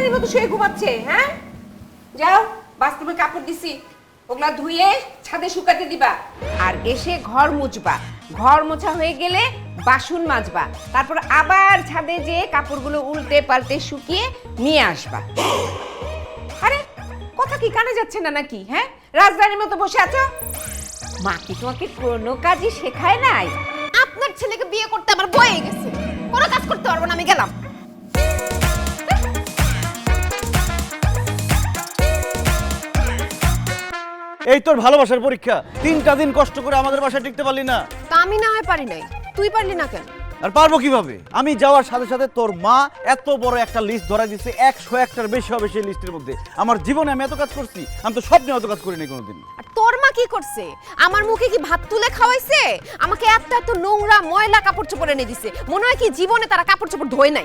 রাজধানীর মতো শুয়ে ঘুমাচ্ছে। হ্যাঁ, যাও বাথরুমে কাপড় দিছি, ওগুলা ধুয়ে ছাদে শুকাতে দিবা। আর এসে ঘর মুছবা, ঘর মোছা হয়ে গেলে বাসন মাজবা, তারপর আবার ছাদে যেয়ে কাপড়গুলো উল্টে পাল্টে শুকিয়ে নিয়ে আসবা। আরে কথা কি কানে যাচ্ছে না নাকি? হ্যাঁ, রাজধানীর মতো বসে আছো। মা কি তোমাকে কোনো কাজই শেখায় নাই? আপনার ছেলেকে বিয়ে করতে আমার বয়ে গেছে, কোনো কাজ করতে পারবো না, আমি গেলাম। এই তোর ভালোবাসার পরীক্ষা, 3টা দিন কষ্ট করে আমাদের বাসায় টিকতে পারলি না। তা আমি না হয় পারি নাই, তুই পারলি না কেন? আর পারবো কিভাবে? আমি যাওয়ার সাথে সাথে তোর মা এত বড় একটা লিস্ট ধরা দিচ্ছে, 101টার বেশি হবে সেই লিস্টের মধ্যে। আমার জীবনে আমি এত কাজ করছি, আমি তো স্বপ্নে এত কাজ করিনি কোনোদিন। আর তোর মা কি করছে? আমার মুখে কি ভাত তুলে খাওয়াইছে? আমাকে এত নোংরা ময়লা কাপড় চোপড় এনে দিছে, মনে হয় কি জীবনে তারা কাপড় চোপড় ধোয় নাই।